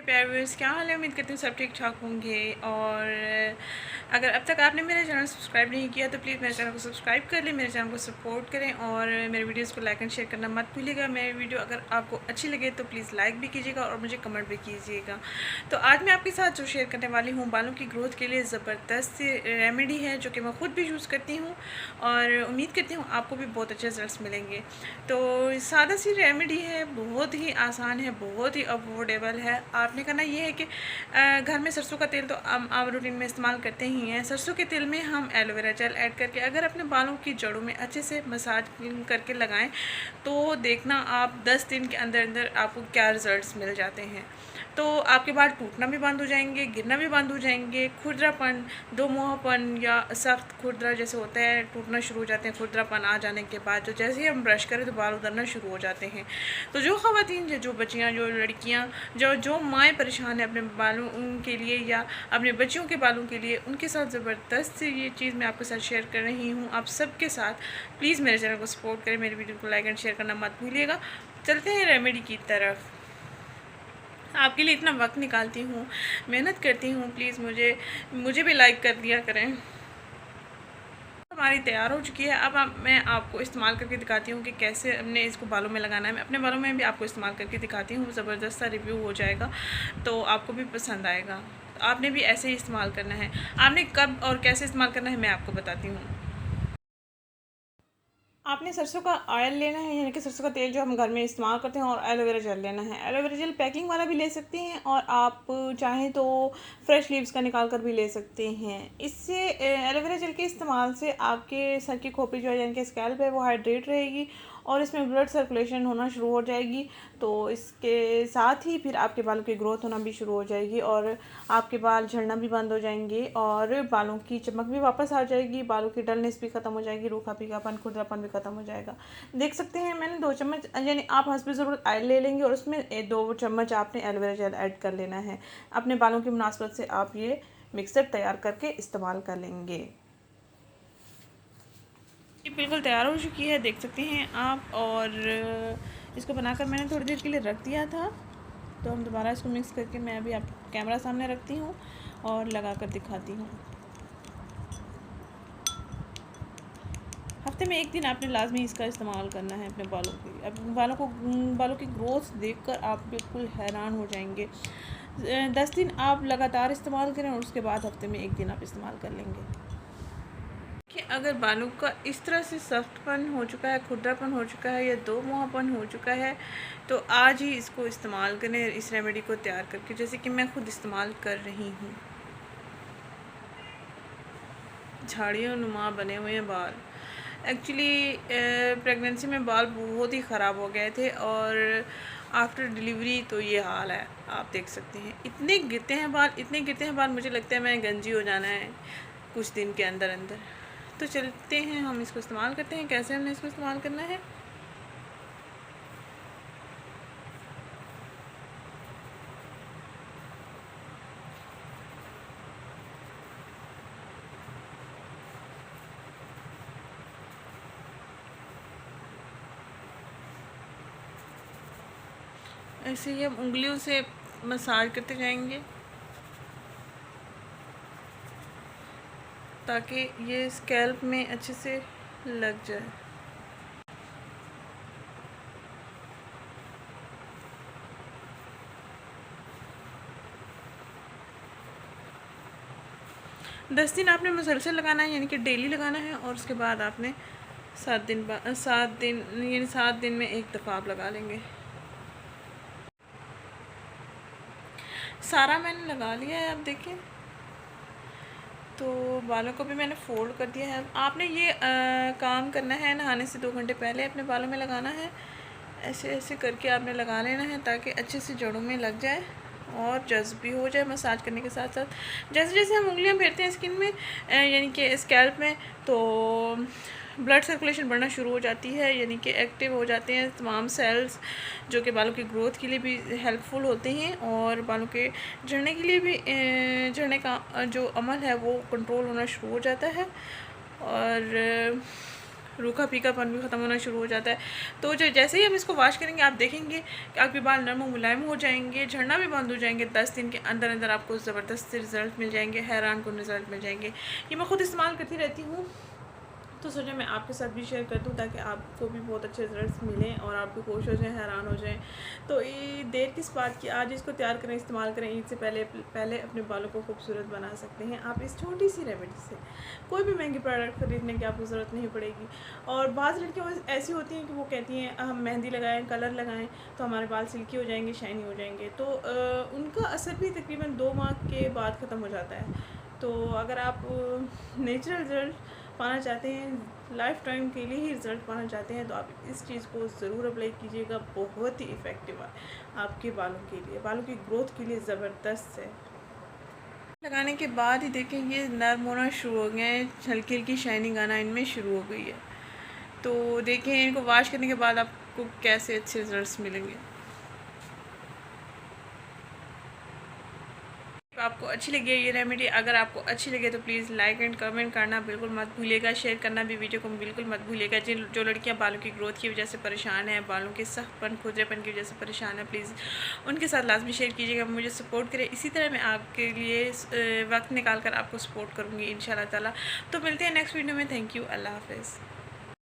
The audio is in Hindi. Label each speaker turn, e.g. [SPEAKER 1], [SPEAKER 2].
[SPEAKER 1] प्यारे व्यूअर्स, क्या हाल है। उम्मीद करती हूँ सब ठीक ठाक होंगे। और अगर अब तक आपने मेरे चैनल सब्सक्राइब नहीं किया तो प्लीज़ मेरे चैनल को सब्सक्राइब कर लें, मेरे चैनल को सपोर्ट करें और मेरे वीडियोस को लाइक एंड शेयर करना मत भूलिएगा। मेरी वीडियो अगर आपको अच्छी लगे तो प्लीज़ लाइक भी कीजिएगा और मुझे कमेंट भी कीजिएगा। तो आज मैं आपके साथ जो शेयर करने वाली हूँ बालों की ग्रोथ के लिए ज़बरदस्त रेमेडी है जो कि मैं ख़ुद भी यूज़ करती हूँ और उम्मीद करती हूँ आपको भी बहुत अच्छे रिजल्ट्स मिलेंगे। तो सादा सी रेमेडी है, बहुत ही आसान है, बहुत ही अफोर्डेबल है। आपने करना ये है कि घर में सरसों का तेल तो आप रूटीन में इस्तेमाल करते ही हैं। सरसों के तेल में हम एलोवेरा जेल ऐड करके अगर अपने बालों की जड़ों में अच्छे से मसाज करके लगाएं तो देखना आप 10 दिन के अंदर अंदर आपको क्या रिज़ल्ट्स मिल जाते हैं। तो आपके बाल टूटना भी बंद हो जाएंगे, गिरना भी बंद हो जाएंगे। खुरदरापन, दो मुहापन या सख्त खुरदरा जैसे होता है, टूटना शुरू हो जाते हैं खुरदरापन आ जाने के बाद। जो जैसे ही हम ब्रश करें तो बाल उतरना शुरू हो जाते हैं। तो जो ख़वातीन, जो बच्चियाँ, जो लड़कियाँ, जो माएँ परेशान हैं अपने बालों के लिए या अपने बच्चियों के बालों के लिए, उनके साथ ज़बरदस्त ये चीज़ मैं आपके साथ शेयर कर रही हूँ। आप सबके साथ प्लीज़ मेरे चैनल को सपोर्ट करें, मेरी वीडियो को लाइक एंड शेयर करना मत भूलिएगा। चलते हैं रेमेडी की तरफ। आपके लिए इतना वक्त निकालती हूँ, मेहनत करती हूँ, प्लीज़ मुझे भी लाइक कर दिया करें। हमारी तैयार हो चुकी है। अब मैं आपको इस्तेमाल करके दिखाती हूँ कि कैसे हमने इसको बालों में लगाना है। मैं अपने बालों में भी आपको इस्तेमाल करके दिखाती हूँ, ज़बरदस्त सा रिव्यू हो जाएगा तो आपको भी पसंद आएगा। तो आपने भी ऐसे ही इस्तेमाल करना है। आपने कब और कैसे इस्तेमाल करना है मैं आपको बताती हूँ। आपने सरसों का ऑयल लेना है, यानी कि सरसों का तेल जो हम घर में इस्तेमाल करते हैं, और एलोवेरा जेल लेना है। एलोवेरा जेल पैकिंग वाला भी ले सकते हैं और आप चाहें तो फ्रेश लीव्स का निकाल कर भी ले सकते हैं। इससे एलोवेरा जेल के इस्तेमाल से आपके सर की खोपड़ी जो है, यानी कि स्कैल्प है, वो हाइड्रेट रहेगी और इसमें ब्लड सर्कुलेशन होना शुरू हो जाएगी। तो इसके साथ ही फिर आपके बालों की ग्रोथ होना भी शुरू हो जाएगी और आपके बाल झड़ना भी बंद हो जाएंगे और बालों की चमक भी वापस आ जाएगी, बालों की डलनेस भी ख़त्म हो जाएगी, रूखा पीकापन, खुरदरापन भी ख़त्म हो जाएगा। देख सकते हैं मैंने 2 चम्मच, यानी आप हस्बे ज़रूरत ऑयल ले लेंगे और उसमें 2 चम्मच आपने एलोवेरा जेल ऐड कर लेना है। अपने बालों की मुनासबत से आप ये मिक्सर तैयार करके इस्तेमाल कर लेंगे। ये बिल्कुल तैयार हो चुकी है, देख सकते हैं आप। और इसको बनाकर मैंने थोड़ी देर के लिए रख दिया था, तो हम दोबारा इसको मिक्स करके मैं अभी आप कैमरा सामने रखती हूँ और लगा कर दिखाती हूँ। हफ्ते में 1 दिन आपने लाजमी इसका इस्तेमाल करना है अपने बालों की। अब बालों की ग्रोथ देखकर आप बिल्कुल हैरान हो जाएंगे। 10 दिन आप लगातार इस्तेमाल करें और उसके बाद हफ्ते में 1 दिन आप इस्तेमाल कर लेंगे। कि अगर बालों का इस तरह से सख्तपन हो चुका है, खुरदरापन हो चुका है या दो मुहापन हो चुका है, तो आज ही इसको इस्तेमाल करें, इस रेमेडी को तैयार करके, जैसे कि मैं खुद इस्तेमाल कर रही हूँ। झाड़ियों नुमा बने हुए हैं बाल। एक्चुअली प्रेगनेंसी में बाल बहुत ही ख़राब हो गए थे और आफ्टर डिलीवरी तो ये हाल है। आप देख सकते हैं इतने गिरते हैं बाल, इतने गिरते हैं बाल, मुझे लगता है मैं गंजी हो जाना है कुछ दिन के अंदर अंदर। तो चलते हैं, हम इसको इस्तेमाल करते हैं। कैसे हमने इसको इस्तेमाल करना है, ऐसे ही हम उंगलियों से मसाज करते जाएंगे ताकि ये स्कैल्प में अच्छे से लग जाए। दस दिन आपने मुसलसल लगाना है, यानी कि डेली लगाना है। और उसके बाद आपने 7 दिन यानी 7 दिन में 1 दफ़ा आप लगा लेंगे। सारा मैंने लगा लिया है, आप देखें। तो बालों को भी मैंने फोल्ड कर दिया है। आपने ये काम करना है, नहाने से 2 घंटे पहले अपने बालों में लगाना है। ऐसे ऐसे करके आपने लगा लेना है ताकि अच्छे से जड़ों में लग जाए और जज्ब भी हो जाए मसाज करने के साथ साथ। जैसे जैसे हम उंगलियां फेरते हैं स्किन में, यानी कि स्कैल्प में, तो ब्लड सर्कुलेशन बढ़ना शुरू हो जाती है, यानी कि एक्टिव हो जाते हैं तमाम सेल्स जो कि बालों की ग्रोथ के लिए भी हेल्पफुल होते हैं और बालों के झड़ने के लिए भी, झड़ने का जो अमल है वो कंट्रोल होना शुरू हो जाता है। और रूखा फीकापन भी ख़त्म होना शुरू हो जाता है। तो जो जैसे ही हम इसको वॉश करेंगे आप देखेंगे कि आपके बाल नरम मुलायम हो जाएंगे, झड़ना भी बंद हो जाएंगे। 10 दिन के अंदर अंदर आपको ज़बरदस्त रिज़ल्ट मिल जाएंगे, हैरान कुन रिज़ल्ट मिल जाएंगे। ये मैं ख़ुद इस्तेमाल करती रहती हूँ, तो सोचा मैं आपके साथ भी शेयर कर दूँ ताकि आपको भी बहुत अच्छे रिजल्ट्स मिलें और आप भी खुश हो जाएं, हैरान हो जाएं। तो ये देर किस बात की, आज इसको तैयार करें, इस्तेमाल करें। ईद से पहले अपने बालों को खूबसूरत बना सकते हैं आप इस छोटी सी रेमेडी से। कोई भी महंगी प्रोडक्ट ख़रीदने की आपको ज़रूरत नहीं पड़ेगी। और बाज़ लड़कियाँ ऐसी होती हैं कि वो कहती हैं हम मेहंदी लगाएँ, कलर लगाएँ तो हमारे बाल सिल्की हो जाएंगे, शाइनी हो जाएंगे। तो उनका असर भी तकरीबन 2 माह के बाद ख़त्म हो जाता है। तो अगर आप नेचुरल रिजल्ट पाना चाहते हैं, लाइफ टाइम के लिए ही रिज़ल्ट पाना चाहते हैं, तो आप इस चीज़ को ज़रूर अप्लाई कीजिएगा। बहुत ही इफ़ेक्टिव है आपके बालों के लिए, बालों की ग्रोथ के लिए ज़बरदस्त है। लगाने के बाद ही देखें ये नरम होना शुरू हो गए हैं, हल्की हल्की शाइनिंग आना इनमें शुरू हो गई है। तो देखें इनको वॉश करने के बाद आपको कैसे अच्छे रिज़ल्ट मिलेंगे। आपको अच्छी लगी है ये रेमेडी, अगर आपको अच्छी लगे तो प्लीज़ लाइक एंड कमेंट करना बिल्कुल मत भूलिएगा, शेयर करना भी वीडियो को बिल्कुल मत भूलिएगा। जो लड़कियां बालों की ग्रोथ की वजह से परेशान हैं, बालों के सख्तपन खुरदरेपन की वजह से परेशान है, प्लीज़ उनके साथ लाजमी शेयर कीजिएगा, मुझे सपोर्ट करें। इसी तरह मैं आपके लिए वक्त निकाल कर आपको सपोर्ट करूँगी इंशाल्लाह ताला। तो मिलते हैं नेक्स्ट वीडियो में। थैंक यू, अल्लाह हाफ़िज़।